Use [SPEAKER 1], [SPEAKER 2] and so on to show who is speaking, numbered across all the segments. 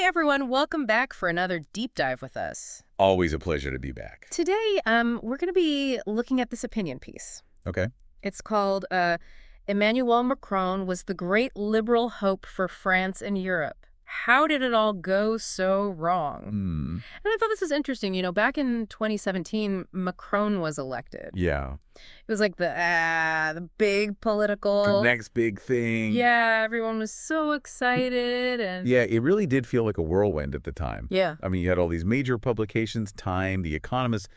[SPEAKER 1] everyone, welcome back for another deep dive with us.
[SPEAKER 2] Always a pleasure to be back.
[SPEAKER 1] Today, we're going to be looking at this opinion piece.
[SPEAKER 2] Okay.
[SPEAKER 1] It's called Emmanuel Macron was the great liberal hope for France and Europe. How did it all go so wrong? And I thought this was interesting. You know, back in 2017, Macron was elected.
[SPEAKER 2] Yeah.
[SPEAKER 1] It was like the big political...
[SPEAKER 2] The next big thing.
[SPEAKER 1] Yeah, everyone was so excited. And
[SPEAKER 2] Yeah, it really did feel like a whirlwind at the time.
[SPEAKER 1] yeah.
[SPEAKER 2] I mean, you had all these major publications, Time, The Economist,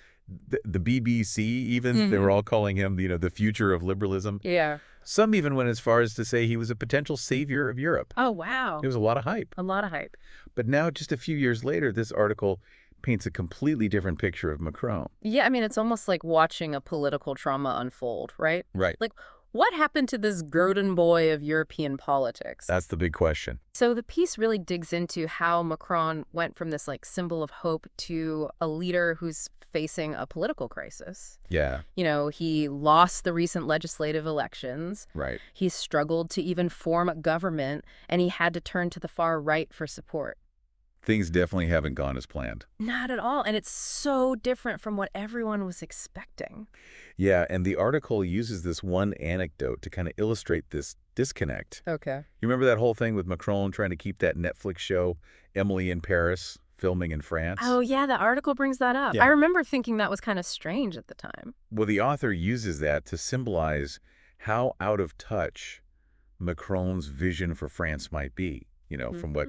[SPEAKER 2] the BBC even. They were all calling him, the future of liberalism.
[SPEAKER 1] Yeah.
[SPEAKER 2] Some even went as far as to say he was a potential savior of Europe.
[SPEAKER 1] Oh, wow.
[SPEAKER 2] There was a lot of hype.
[SPEAKER 1] A lot of hype.
[SPEAKER 2] But now, just a few years later, this article paints a completely different picture of Macron.
[SPEAKER 1] Yeah, I mean, it's almost like watching a political trauma unfold, right?
[SPEAKER 2] Right.
[SPEAKER 1] Like, what happened to this golden boy of European politics?
[SPEAKER 2] That's the big question.
[SPEAKER 1] So the piece really digs into how Macron went from this, like, symbol of hope to a leader who's facing a political crisis.
[SPEAKER 2] Yeah.
[SPEAKER 1] You know, he lost the recent legislative elections.
[SPEAKER 2] Right.
[SPEAKER 1] He struggled to even form a government, and he had to turn to the far right for support.
[SPEAKER 2] Things definitely haven't gone as planned.
[SPEAKER 1] Not at all. And it's so different from what everyone was expecting.
[SPEAKER 2] Yeah, and the article uses this one anecdote to kind of illustrate this disconnect.
[SPEAKER 1] Okay.
[SPEAKER 2] You remember that whole thing with Macron trying to keep that Netflix show, Emily in Paris, filming in France?
[SPEAKER 1] Oh, yeah, the article brings that up.
[SPEAKER 2] Yeah.
[SPEAKER 1] I remember thinking that was kind of strange at the time.
[SPEAKER 2] Well, the author uses that to symbolize how out of touch Macron's vision for France might be, from what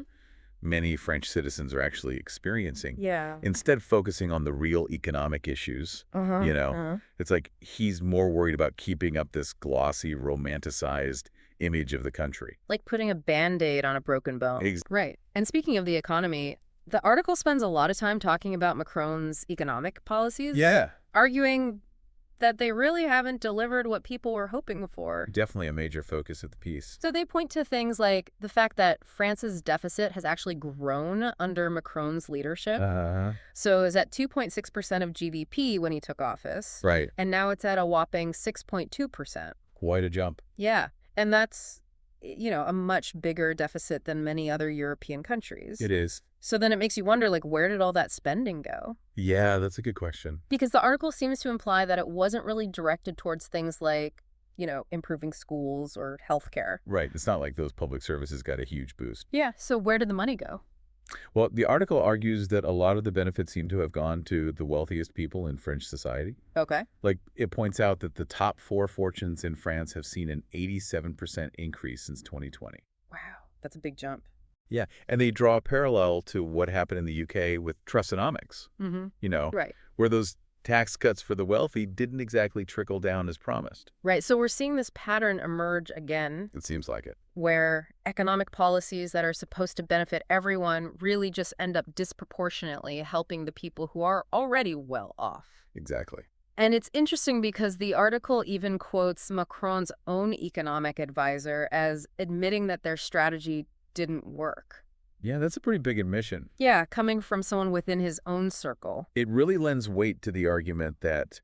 [SPEAKER 2] many French citizens are actually experiencing.
[SPEAKER 1] Yeah.
[SPEAKER 2] Instead focusing on the real economic issues, it's like he's more worried about keeping up this glossy, romanticized image of the country.
[SPEAKER 1] Like putting a Band-Aid on a broken bone. Right. And speaking of the economy, the article spends a lot of time talking about Macron's economic policies.
[SPEAKER 2] Yeah.
[SPEAKER 1] Arguing that they really haven't delivered what people were hoping for.
[SPEAKER 2] Definitely a major focus of the piece.
[SPEAKER 1] So they point to things like the fact that France's deficit has actually grown under Macron's leadership. So it was at 2.6% of GDP when he took office.
[SPEAKER 2] Right.
[SPEAKER 1] And now it's at a whopping 6.2%.
[SPEAKER 2] Quite a jump.
[SPEAKER 1] Yeah. And that's, a much bigger deficit than many other European countries.
[SPEAKER 2] It is.
[SPEAKER 1] So then it makes you wonder, like, where did all that spending go?
[SPEAKER 2] Yeah, that's a good question.
[SPEAKER 1] Because the article seems to imply that it wasn't really directed towards things like, improving schools or healthcare.
[SPEAKER 2] Right. It's not like those public services got a huge boost.
[SPEAKER 1] Yeah. So where did the money go?
[SPEAKER 2] Well, the article argues that a lot of the benefits seem to have gone to the wealthiest people in French society.
[SPEAKER 1] Okay.
[SPEAKER 2] Like, it points out that the top 4 fortunes in France have seen an 87% increase since 2020.
[SPEAKER 1] Wow. That's a big jump.
[SPEAKER 2] Yeah, and they draw a parallel to what happened in the UK with Trussonomics,
[SPEAKER 1] Right.
[SPEAKER 2] where those tax cuts for the wealthy didn't exactly trickle down as promised.
[SPEAKER 1] Right. So we're seeing this pattern emerge again,
[SPEAKER 2] It seems like it.
[SPEAKER 1] where economic policies that are supposed to benefit everyone really just end up disproportionately helping the people who are already well off.
[SPEAKER 2] Exactly.
[SPEAKER 1] And it's interesting because the article even quotes Macron's own economic advisor as admitting that their strategy didn't work.
[SPEAKER 2] Yeah, that's a pretty big admission.
[SPEAKER 1] Yeah, coming from someone within his own circle.
[SPEAKER 2] It really lends weight to the argument that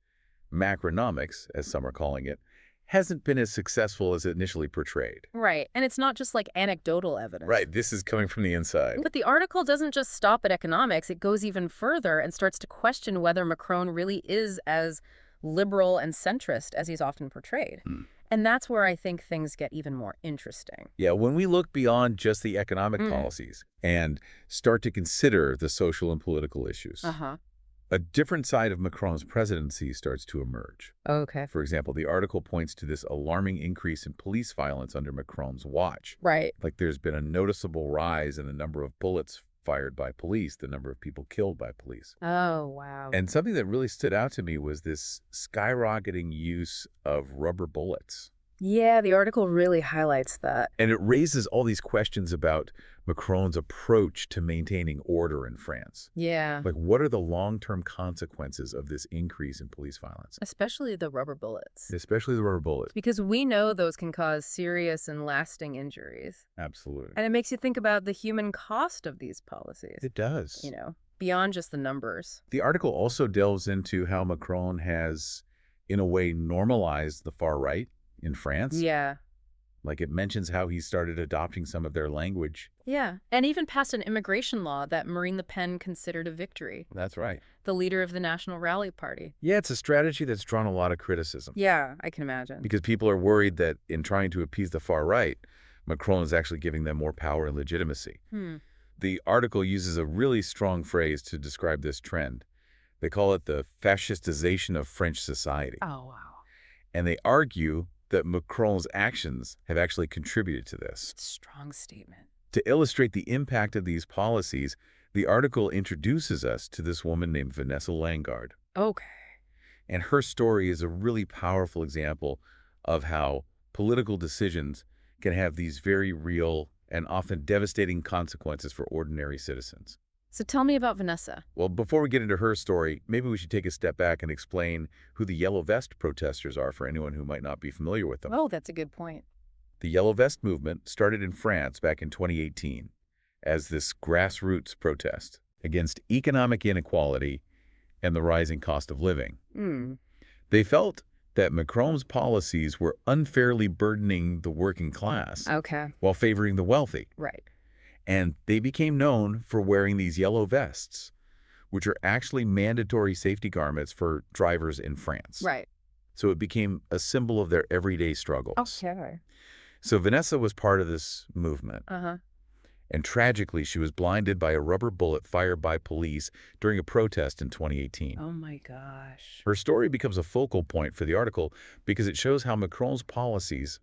[SPEAKER 2] Macronomics, as some are calling it, hasn't been as successful as initially portrayed.
[SPEAKER 1] Right. And it's not just like anecdotal evidence.
[SPEAKER 2] Right, this is coming from the inside.
[SPEAKER 1] But the article doesn't just stop at economics. It goes even further and starts to question whether Macron really is as liberal and centrist as he's often portrayed. And that's where I think things get even more interesting.
[SPEAKER 2] Yeah, when we look beyond just the economic policies and start to consider the social and political issues, a different side of Macron's presidency starts to emerge.
[SPEAKER 1] Okay.
[SPEAKER 2] For example, the article points to this alarming increase in police violence under Macron's watch.
[SPEAKER 1] Right.
[SPEAKER 2] Like there's been a noticeable rise in the number of bullets fired by police, the number of people killed by police.
[SPEAKER 1] Oh, wow.
[SPEAKER 2] And something that really stood out to me was this skyrocketing use of rubber bullets.
[SPEAKER 1] Yeah, the article really highlights that.
[SPEAKER 2] And it raises all these questions about Macron's approach to maintaining order in France.
[SPEAKER 1] Yeah.
[SPEAKER 2] Like, what are the long-term consequences of this increase in police violence?
[SPEAKER 1] Especially the rubber bullets.
[SPEAKER 2] Especially the rubber bullets.
[SPEAKER 1] Because we know those can cause serious and lasting injuries.
[SPEAKER 2] Absolutely.
[SPEAKER 1] And it makes you think about the human cost of these policies.
[SPEAKER 2] It does.
[SPEAKER 1] Beyond just the numbers.
[SPEAKER 2] The article also delves into how Macron has, in a way, normalized the far right in France.
[SPEAKER 1] Yeah.
[SPEAKER 2] Like, it mentions how he started adopting some of their language.
[SPEAKER 1] Yeah, and even passed an immigration law that Marine Le Pen considered a victory.
[SPEAKER 2] That's right.
[SPEAKER 1] The leader of the National Rally Party.
[SPEAKER 2] Yeah, it's a strategy that's drawn a lot of criticism.
[SPEAKER 1] Yeah, I can imagine.
[SPEAKER 2] Because people are worried that in trying to appease the far right, Macron is actually giving them more power and legitimacy. The article uses a really strong phrase to describe this trend. They call it the fascistization of French society.
[SPEAKER 1] Oh, wow.
[SPEAKER 2] And they argue that Macron's actions have actually contributed to this.
[SPEAKER 1] Strong statement.
[SPEAKER 2] To illustrate the impact of these policies, the article introduces us to this woman named Vanessa Langard.
[SPEAKER 1] Okay.
[SPEAKER 2] And her story is a really powerful example of how political decisions can have these very real and often devastating consequences for ordinary citizens.
[SPEAKER 1] So tell me about Vanessa.
[SPEAKER 2] Well, before we get into her story, maybe we should take a step back and explain who the Yellow Vest protesters are for anyone who might not be familiar with them.
[SPEAKER 1] Oh, that's a good point.
[SPEAKER 2] The Yellow Vest movement started in France back in 2018 as this grassroots protest against economic inequality and the rising cost of living. They felt that Macron's policies were unfairly burdening the working class while favoring the wealthy.
[SPEAKER 1] Right.
[SPEAKER 2] And they became known for wearing these yellow vests, which are actually mandatory safety garments for drivers in France.
[SPEAKER 1] Right.
[SPEAKER 2] So it became a symbol of their everyday struggles.
[SPEAKER 1] Okay.
[SPEAKER 2] So Vanessa was part of this movement. And tragically, she was blinded by a rubber bullet fired by police during a protest in 2018.
[SPEAKER 1] Oh my gosh.
[SPEAKER 2] Her story becomes a focal point for the article because it shows how Macron's policies,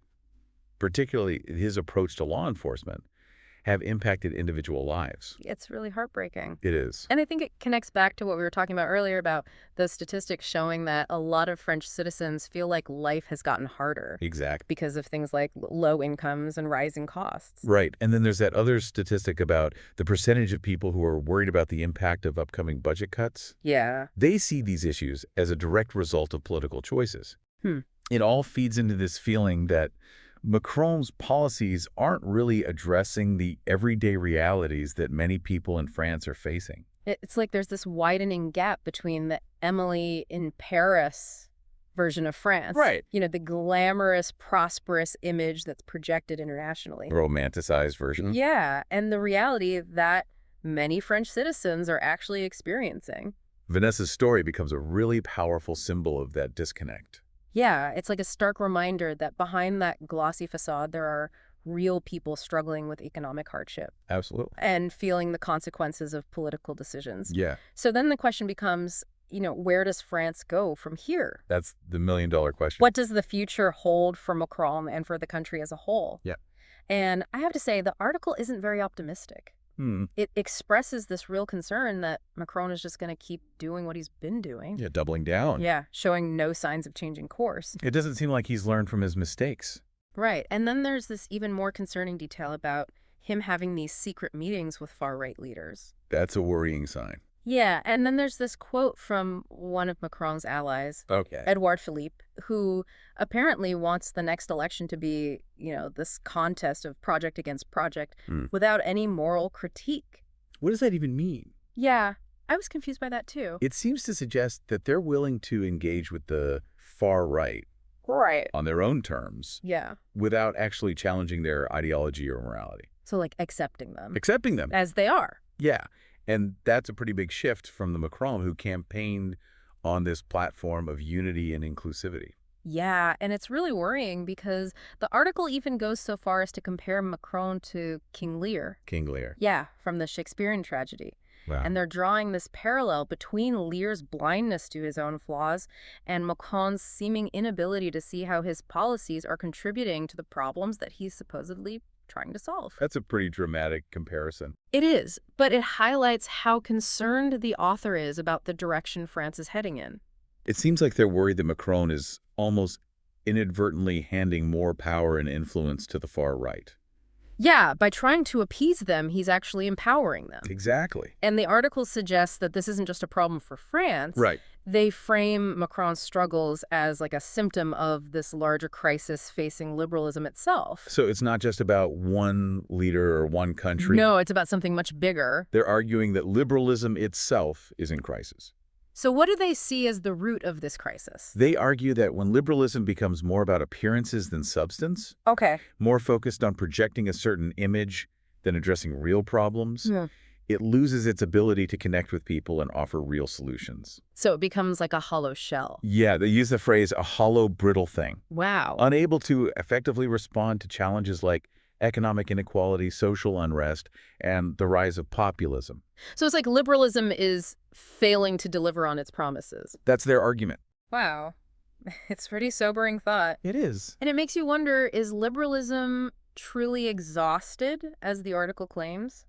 [SPEAKER 2] particularly his approach to law enforcement, have impacted individual lives.
[SPEAKER 1] It's really heartbreaking.
[SPEAKER 2] It is.
[SPEAKER 1] And I think it connects back to what we were talking about earlier about those statistics showing that a lot of French citizens feel like life has gotten harder.
[SPEAKER 2] Exactly.
[SPEAKER 1] Because of things like low incomes and rising costs.
[SPEAKER 2] Right. And then there's that other statistic about the percentage of people who are worried about the impact of upcoming budget cuts.
[SPEAKER 1] Yeah.
[SPEAKER 2] They see these issues as a direct result of political choices. It all feeds into this feeling that Macron's policies aren't really addressing the everyday realities that many people in France are facing.
[SPEAKER 1] It's like there's this widening gap between the Emily in Paris version of France.
[SPEAKER 2] Right.
[SPEAKER 1] You know, the glamorous, prosperous image that's projected internationally.
[SPEAKER 2] Romanticized version.
[SPEAKER 1] Yeah, and the reality that many French citizens are actually experiencing.
[SPEAKER 2] Vanessa's story becomes a really powerful symbol of that disconnect.
[SPEAKER 1] Yeah, it's like a stark reminder that behind that glossy facade, there are real people struggling with economic hardship.
[SPEAKER 2] Absolutely.
[SPEAKER 1] And feeling the consequences of political decisions.
[SPEAKER 2] Yeah.
[SPEAKER 1] So then the question becomes, where does France go from here?
[SPEAKER 2] That's the million-dollar question.
[SPEAKER 1] What does the future hold for Macron and for the country as a whole?
[SPEAKER 2] Yeah.
[SPEAKER 1] And I have to say, the article isn't very optimistic. It expresses this real concern that Macron is just going to keep doing what he's been doing.
[SPEAKER 2] Yeah, doubling down.
[SPEAKER 1] Yeah, showing no signs of changing course.
[SPEAKER 2] It doesn't seem like he's learned from his mistakes.
[SPEAKER 1] Right. And then there's this even more concerning detail about him having these secret meetings with far-right leaders.
[SPEAKER 2] That's a worrying sign.
[SPEAKER 1] Yeah, and then there's this quote from one of Macron's allies, Edouard Philippe, who apparently wants the next election to be, this contest of project against project without any moral critique.
[SPEAKER 2] What does that even mean?
[SPEAKER 1] Yeah, I was confused by that too.
[SPEAKER 2] It seems to suggest that they're willing to engage with the far right on their own terms.
[SPEAKER 1] Yeah.
[SPEAKER 2] Without actually challenging their ideology or morality.
[SPEAKER 1] So like accepting them.
[SPEAKER 2] Accepting them.
[SPEAKER 1] As they are.
[SPEAKER 2] Yeah. And that's a pretty big shift from the Macron who campaigned on this platform of unity and inclusivity.
[SPEAKER 1] Yeah, and it's really worrying because the article even goes so far as to compare Macron to King Lear.
[SPEAKER 2] King Lear.
[SPEAKER 1] Yeah, from the Shakespearean tragedy.
[SPEAKER 2] Wow.
[SPEAKER 1] And they're drawing this parallel between Lear's blindness to his own flaws and Macron's seeming inability to see how his policies are contributing to the problems that he's supposedly trying to solve.
[SPEAKER 2] That's a pretty dramatic comparison.
[SPEAKER 1] It is, but it highlights how concerned the author is about the direction France is heading in.
[SPEAKER 2] It seems like they're worried that Macron is almost inadvertently handing more power and influence to the far right.
[SPEAKER 1] Yeah, by trying to appease them, he's actually empowering them.
[SPEAKER 2] Exactly.
[SPEAKER 1] And the article suggests that this isn't just a problem for France.
[SPEAKER 2] Right.
[SPEAKER 1] They frame Macron's struggles as like a symptom of this larger crisis facing liberalism itself.
[SPEAKER 2] So it's not just about one leader or one country.
[SPEAKER 1] No, it's about something much bigger.
[SPEAKER 2] They're arguing that liberalism itself is in crisis.
[SPEAKER 1] So what do they see as the root of this crisis?
[SPEAKER 2] They argue that when liberalism becomes more about appearances than substance,
[SPEAKER 1] Okay.
[SPEAKER 2] more focused on projecting a certain image than addressing real problems,
[SPEAKER 1] Yeah.
[SPEAKER 2] it loses its ability to connect with people and offer real solutions.
[SPEAKER 1] So it becomes like a hollow shell.
[SPEAKER 2] Yeah, they use the phrase a hollow, brittle thing,
[SPEAKER 1] Wow.
[SPEAKER 2] unable to effectively respond to challenges like economic inequality, social unrest, and the rise of populism.
[SPEAKER 1] So it's like liberalism is failing to deliver on its promises.
[SPEAKER 2] That's their argument.
[SPEAKER 1] Wow. It's pretty sobering thought.
[SPEAKER 2] It is.
[SPEAKER 1] And it makes you wonder, is liberalism truly exhausted, as the article claims?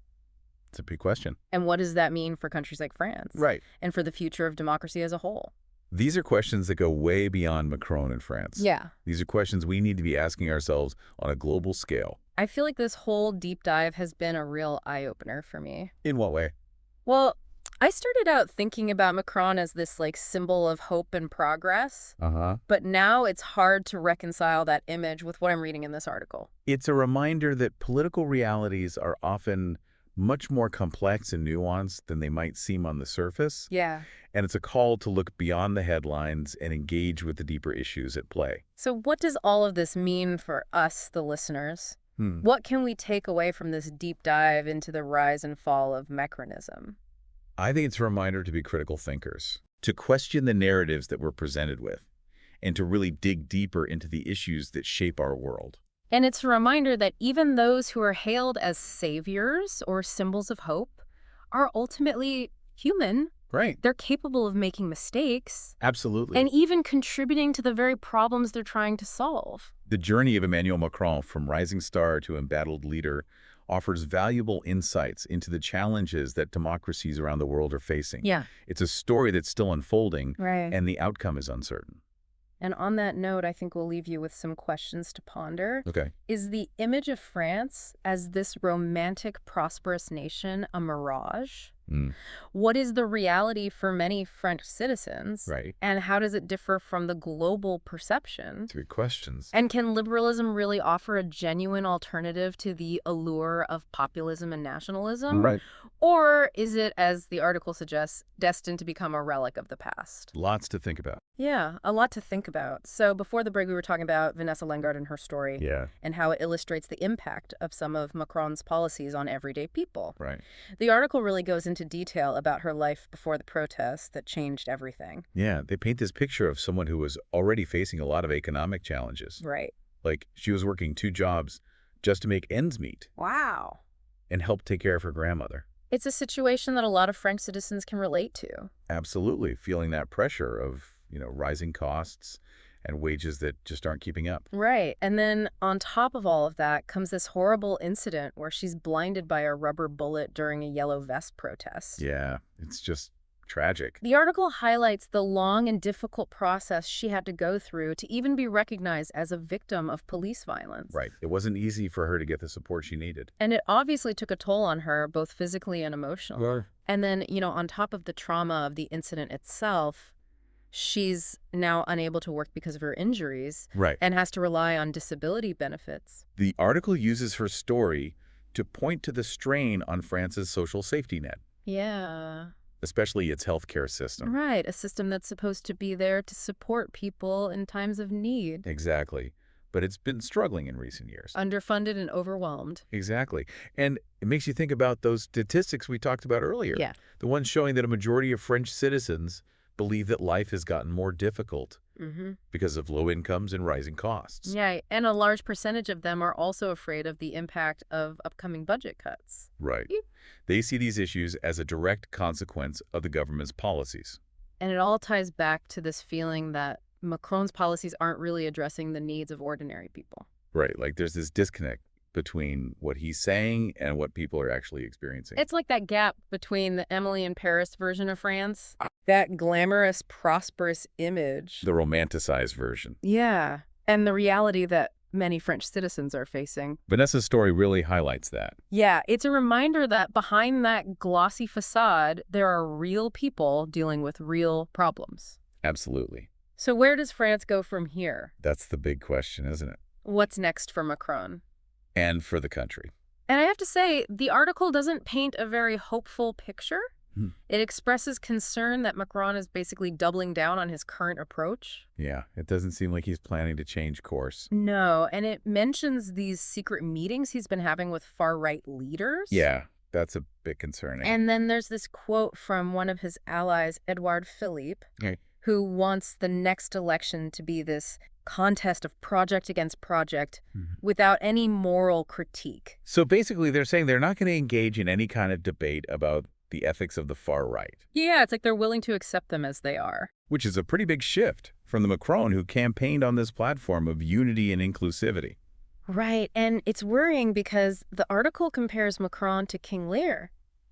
[SPEAKER 2] It's a big question.
[SPEAKER 1] And what does that mean for countries like France?
[SPEAKER 2] Right.
[SPEAKER 1] And for the future of democracy as a whole?
[SPEAKER 2] These are questions that go way beyond Macron and France.
[SPEAKER 1] Yeah.
[SPEAKER 2] These are questions we need to be asking ourselves on a global scale.
[SPEAKER 1] I feel like this whole deep dive has been a real eye-opener for me.
[SPEAKER 2] In what way?
[SPEAKER 1] Well, I started out thinking about Macron as this like symbol of hope and progress, but now it's hard to reconcile that image with what I'm reading in this article.
[SPEAKER 2] It's a reminder that political realities are often much more complex and nuanced than they might seem on the surface.
[SPEAKER 1] Yeah.
[SPEAKER 2] And it's a call to look beyond the headlines and engage with the deeper issues at play.
[SPEAKER 1] So what does all of this mean for us, the listeners? What can we take away from this deep dive into the rise and fall of Macronism?
[SPEAKER 2] I think it's a reminder to be critical thinkers, to question the narratives that we're presented with, and to really dig deeper into the issues that shape our world.
[SPEAKER 1] And it's a reminder that even those who are hailed as saviors or symbols of hope are ultimately human.
[SPEAKER 2] Right.
[SPEAKER 1] They're capable of making mistakes.
[SPEAKER 2] Absolutely.
[SPEAKER 1] And even contributing to the very problems they're trying to solve.
[SPEAKER 2] The journey of Emmanuel Macron from rising star to embattled leader offers valuable insights into the challenges that democracies around the world are facing.
[SPEAKER 1] Yeah.
[SPEAKER 2] It's a story that's still unfolding,
[SPEAKER 1] Right.
[SPEAKER 2] and the outcome is uncertain.
[SPEAKER 1] And on that note, I think we'll leave you with some questions to ponder.
[SPEAKER 2] Okay.
[SPEAKER 1] Is the image of France as this romantic, prosperous nation a mirage? What is the reality for many French citizens?
[SPEAKER 2] Right.
[SPEAKER 1] And how does it differ from the global perception?
[SPEAKER 2] Good questions.
[SPEAKER 1] And can liberalism really offer a genuine alternative to the allure of populism and nationalism?
[SPEAKER 2] Right.
[SPEAKER 1] Or is it, as the article suggests, destined to become a relic of the past?
[SPEAKER 2] Lots to think about.
[SPEAKER 1] Yeah, a lot to think about. So before the break, we were talking about Vanessa Lengard and her story.
[SPEAKER 2] Yeah.
[SPEAKER 1] And how it illustrates the impact of some of Macron's policies on everyday people.
[SPEAKER 2] Right.
[SPEAKER 1] The article really goes into detail about her life before the protests that changed everything.
[SPEAKER 2] Yeah, they paint this picture of someone who was already facing a lot of economic challenges.
[SPEAKER 1] Right.
[SPEAKER 2] Like, she was working 2 jobs just to make ends meet
[SPEAKER 1] Wow.
[SPEAKER 2] and help take care of her grandmother.
[SPEAKER 1] It's a situation that a lot of French citizens can relate to.
[SPEAKER 2] Absolutely, feeling that pressure of, rising costs and wages that just aren't keeping up.
[SPEAKER 1] Right. And then on top of all of that comes this horrible incident where she's blinded by a rubber bullet during a yellow vest protest.
[SPEAKER 2] Yeah, it's just tragic.
[SPEAKER 1] The article highlights the long and difficult process she had to go through to even be recognized as a victim of police violence.
[SPEAKER 2] Right. It wasn't easy for her to get the support she needed.
[SPEAKER 1] And it obviously took a toll on her, both physically and emotionally.
[SPEAKER 2] Sure.
[SPEAKER 1] And then, on top of the trauma of the incident itself, she's now unable to work because of her injuries.
[SPEAKER 2] Right.
[SPEAKER 1] And has to rely on disability benefits.
[SPEAKER 2] The article uses her story to point to the strain on France's social safety net.
[SPEAKER 1] Yeah.
[SPEAKER 2] Especially its healthcare system.
[SPEAKER 1] Right, a system that's supposed to be there to support people in times of need.
[SPEAKER 2] Exactly. But it's been struggling in recent years.
[SPEAKER 1] Underfunded and overwhelmed.
[SPEAKER 2] Exactly. And it makes you think about those statistics we talked about earlier.
[SPEAKER 1] Yeah.
[SPEAKER 2] The ones showing that a majority of French citizens believe that life has gotten more difficult because of low incomes and rising costs.
[SPEAKER 1] Yeah, and a large percentage of them are also afraid of the impact of upcoming budget cuts.
[SPEAKER 2] Right. They see these issues as a direct consequence of the government's policies.
[SPEAKER 1] And it all ties back to this feeling that Macron's policies aren't really addressing the needs of ordinary people.
[SPEAKER 2] Right. Like there's this disconnect between what he's saying and what people are actually experiencing.
[SPEAKER 1] It's like that gap between the Emily in Paris version of France, that glamorous, prosperous image.
[SPEAKER 2] The romanticized version.
[SPEAKER 1] Yeah, and the reality that many French citizens are facing.
[SPEAKER 2] Vanessa's story really highlights that.
[SPEAKER 1] Yeah, it's a reminder that behind that glossy facade, there are real people dealing with real problems.
[SPEAKER 2] Absolutely.
[SPEAKER 1] So where does France go from here?
[SPEAKER 2] That's the big question, isn't it?
[SPEAKER 1] What's next for Macron?
[SPEAKER 2] And for the country.
[SPEAKER 1] And I have to say, the article doesn't paint a very hopeful picture. It expresses concern that Macron is basically doubling down on his current approach.
[SPEAKER 2] Yeah, it doesn't seem like he's planning to change course.
[SPEAKER 1] No, and it mentions these secret meetings he's been having with far-right leaders.
[SPEAKER 2] Yeah, that's a bit concerning.
[SPEAKER 1] And then there's this quote from one of his allies, Edouard Philippe,
[SPEAKER 2] Okay.
[SPEAKER 1] who wants the next election to be this contest of project against project without any moral critique.
[SPEAKER 2] So basically, they're saying they're not going to engage in any kind of debate about the ethics of the far right.
[SPEAKER 1] Yeah, it's like they're willing to accept them as they are.
[SPEAKER 2] Which is a pretty big shift from the Macron who campaigned on this platform of unity and inclusivity.
[SPEAKER 1] Right, and it's worrying because the article compares Macron to King Lear.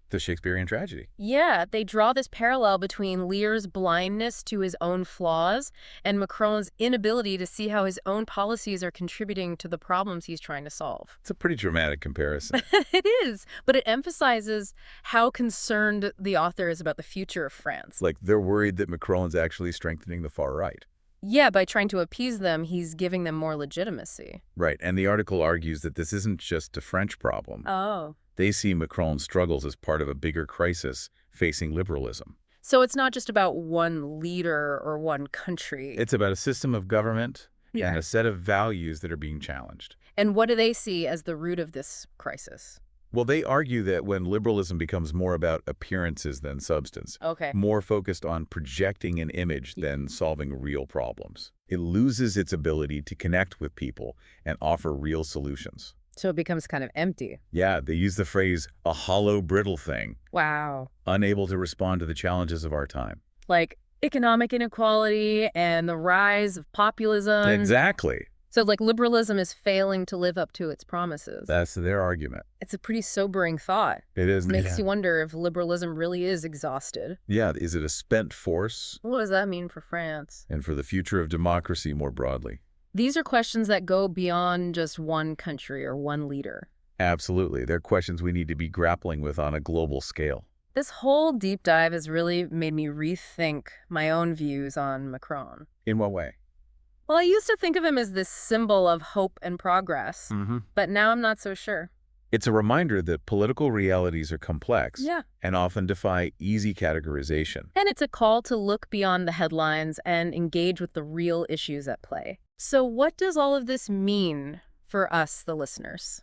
[SPEAKER 2] The Shakespearean tragedy.
[SPEAKER 1] Yeah, they draw this parallel between Lear's blindness to his own flaws and Macron's inability to see how his own policies are contributing to the problems he's trying to solve.
[SPEAKER 2] It's a pretty dramatic comparison.
[SPEAKER 1] It is, but it emphasizes how concerned the author is about the future of France.
[SPEAKER 2] Like they're worried that Macron's actually strengthening the far right.
[SPEAKER 1] Yeah, by trying to appease them, he's giving them more legitimacy.
[SPEAKER 2] Right, and the article argues that this isn't just a French problem.
[SPEAKER 1] Oh.
[SPEAKER 2] They see Macron's struggles as part of a bigger crisis facing liberalism.
[SPEAKER 1] So it's not just about one leader or one country.
[SPEAKER 2] It's about a system of government and a set of values that are being challenged.
[SPEAKER 1] And what do they see as the root of this crisis?
[SPEAKER 2] Well, they argue that when liberalism becomes more about appearances than substance, more focused on projecting an image than solving real problems, it loses its ability to connect with people and offer real solutions.
[SPEAKER 1] So it becomes kind of empty.
[SPEAKER 2] Yeah, they use the phrase, a hollow, brittle thing.
[SPEAKER 1] Wow.
[SPEAKER 2] Unable to respond to the challenges of our time.
[SPEAKER 1] Like economic inequality and the rise of populism.
[SPEAKER 2] Exactly.
[SPEAKER 1] So like liberalism is failing to live up to its promises.
[SPEAKER 2] That's their argument.
[SPEAKER 1] It's a pretty sobering thought.
[SPEAKER 2] It is.
[SPEAKER 1] Makes you wonder if liberalism really is exhausted.
[SPEAKER 2] Yeah, is it a spent force?
[SPEAKER 1] What does that mean for France?
[SPEAKER 2] And for the future of democracy more broadly?
[SPEAKER 1] These are questions that go beyond just one country or one leader.
[SPEAKER 2] Absolutely. They're questions we need to be grappling with on a global scale.
[SPEAKER 1] This whole deep dive has really made me rethink my own views on Macron.
[SPEAKER 2] In what way?
[SPEAKER 1] Well, I used to think of him as this symbol of hope and progress, but now I'm not so sure.
[SPEAKER 2] It's a reminder that political realities are complex and often defy easy categorization.
[SPEAKER 1] And it's a call to look beyond the headlines and engage with the real issues at play. So what does all of this mean for us, the listeners?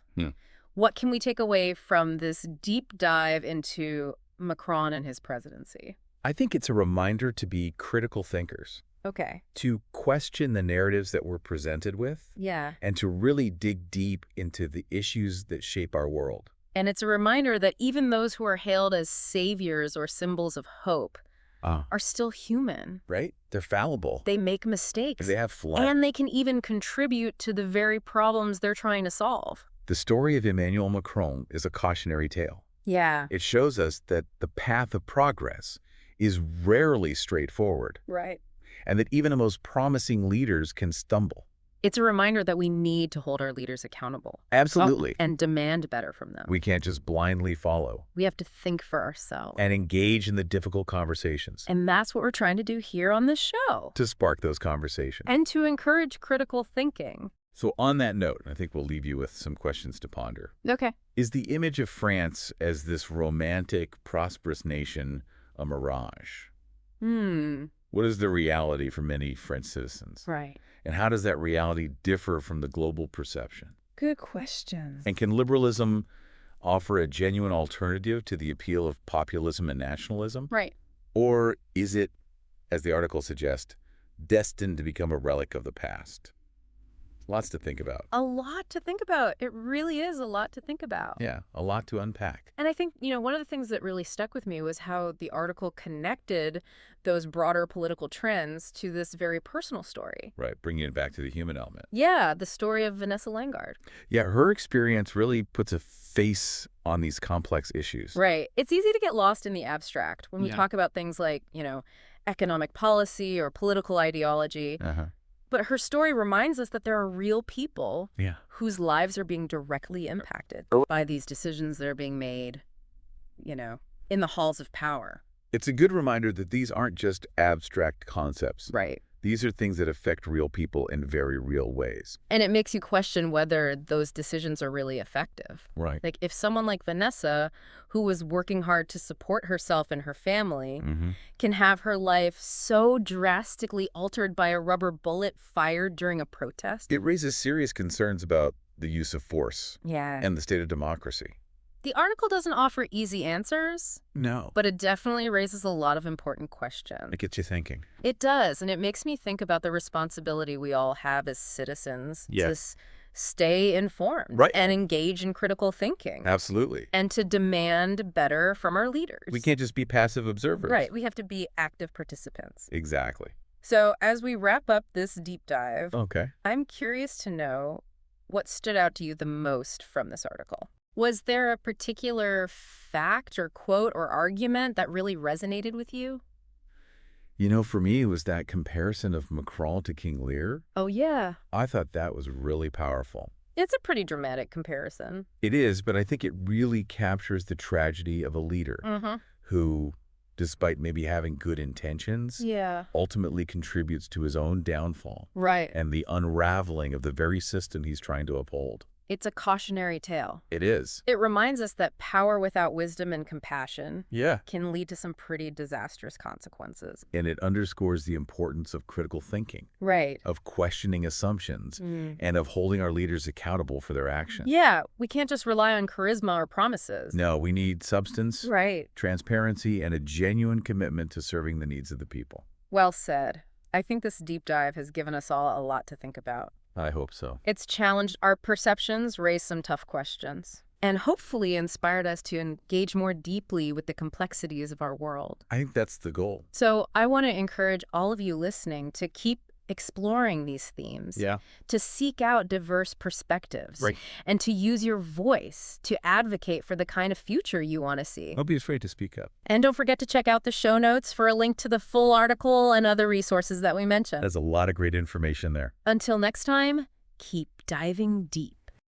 [SPEAKER 1] What can we take away from this deep dive into Macron and his presidency?
[SPEAKER 2] I think it's a reminder to be critical thinkers.
[SPEAKER 1] Okay.
[SPEAKER 2] To question the narratives that we're presented with.
[SPEAKER 1] Yeah.
[SPEAKER 2] And to really dig deep into the issues that shape our world.
[SPEAKER 1] And it's a reminder that even those who are hailed as saviors or symbols of hope are still human.
[SPEAKER 2] Right? They're fallible.
[SPEAKER 1] They make mistakes.
[SPEAKER 2] They have flaws.
[SPEAKER 1] And they can even contribute to the very problems they're trying to solve.
[SPEAKER 2] The story of Emmanuel Macron is a cautionary tale.
[SPEAKER 1] Yeah.
[SPEAKER 2] It shows us that the path of progress is rarely straightforward.
[SPEAKER 1] Right.
[SPEAKER 2] And that even the most promising leaders can stumble.
[SPEAKER 1] It's a reminder that we need to hold our leaders accountable.
[SPEAKER 2] Absolutely.
[SPEAKER 1] And demand better from them.
[SPEAKER 2] We can't just blindly follow.
[SPEAKER 1] We have to think for ourselves.
[SPEAKER 2] And engage in the difficult conversations.
[SPEAKER 1] And that's what we're trying to do here on this show.
[SPEAKER 2] To spark those conversations.
[SPEAKER 1] And to encourage critical thinking.
[SPEAKER 2] So on that note, I think we'll leave you with some questions to ponder.
[SPEAKER 1] Okay.
[SPEAKER 2] Is the image of France as this romantic, prosperous nation a mirage? What is the reality for many French citizens?
[SPEAKER 1] Right.
[SPEAKER 2] And how does that reality differ from the global perception?
[SPEAKER 1] Good question.
[SPEAKER 2] And can liberalism offer a genuine alternative to the appeal of populism and nationalism?
[SPEAKER 1] Right.
[SPEAKER 2] Or is it, as the article suggests, destined to become a relic of the past? Lots to think about.
[SPEAKER 1] A lot to think about. It really is a lot to think about.
[SPEAKER 2] Yeah, a lot to unpack.
[SPEAKER 1] And I think, one of the things that really stuck with me was how the article connected those broader political trends to this very personal story.
[SPEAKER 2] Right, bringing it back to the human element.
[SPEAKER 1] Yeah, the story of Vanessa Langard.
[SPEAKER 2] Yeah, her experience really puts a face on these complex issues.
[SPEAKER 1] Right. It's easy to get lost in the abstract when we talk about things like, economic policy or political ideology. But her story reminds us that there are real people whose lives are being directly impacted by these decisions that are being made, in the halls of power.
[SPEAKER 2] It's a good reminder that these aren't just abstract concepts.
[SPEAKER 1] Right.
[SPEAKER 2] These are things that affect real people in very real ways.
[SPEAKER 1] And it makes you question whether those decisions are really effective.
[SPEAKER 2] Right.
[SPEAKER 1] Like if someone like Vanessa, who was working hard to support herself and her family, can have her life so drastically altered by a rubber bullet fired during a protest.
[SPEAKER 2] It raises serious concerns about the use of force and the state of democracy.
[SPEAKER 1] The article doesn't offer easy answers.
[SPEAKER 2] No.
[SPEAKER 1] But it definitely raises a lot of important questions.
[SPEAKER 2] It gets you thinking.
[SPEAKER 1] It does, and it makes me think about the responsibility we all have as citizens to stay informed and engage in critical thinking.
[SPEAKER 2] Absolutely.
[SPEAKER 1] And to demand better from our leaders.
[SPEAKER 2] We can't just be passive observers.
[SPEAKER 1] Right. We have to be active participants.
[SPEAKER 2] Exactly.
[SPEAKER 1] So as we wrap up this deep dive,
[SPEAKER 2] Okay.
[SPEAKER 1] I'm curious to know what stood out to you the most from this article. Was there a particular fact or quote or argument that really resonated with you?
[SPEAKER 2] You know, for me, it was that comparison of Macron to King Lear.
[SPEAKER 1] Oh, yeah.
[SPEAKER 2] I thought that was really powerful.
[SPEAKER 1] It's a pretty dramatic comparison.
[SPEAKER 2] It is, but I think it really captures the tragedy of a leader who, despite maybe having good intentions, ultimately contributes to his own downfall.
[SPEAKER 1] Right.
[SPEAKER 2] And the unraveling of the very system he's trying to uphold.
[SPEAKER 1] It's a cautionary tale.
[SPEAKER 2] It is.
[SPEAKER 1] It reminds us that power without wisdom and compassion
[SPEAKER 2] Yeah.
[SPEAKER 1] can lead to some pretty disastrous consequences.
[SPEAKER 2] And it underscores the importance of critical thinking.
[SPEAKER 1] Right.
[SPEAKER 2] Of questioning assumptions and of holding our leaders accountable for their actions.
[SPEAKER 1] Yeah, we can't just rely on charisma or promises.
[SPEAKER 2] No, we need substance, transparency, and a genuine commitment to serving the needs of the people.
[SPEAKER 1] Well said. I think this deep dive has given us all a lot to think about.
[SPEAKER 2] I hope so.
[SPEAKER 1] It's challenged our perceptions, raised some tough questions, and hopefully inspired us to engage more deeply with the complexities of our world.
[SPEAKER 2] I think that's the goal.
[SPEAKER 1] So I want to encourage all of you listening to keep exploring these themes, to seek out diverse perspectives, and to use your voice to advocate for the kind of future you want to see.
[SPEAKER 2] Don't be afraid to speak up.
[SPEAKER 1] And don't forget to check out the show notes for a link to the full article and other resources that we mentioned.
[SPEAKER 2] There's a lot of great information there.
[SPEAKER 1] Until next time, keep diving deep.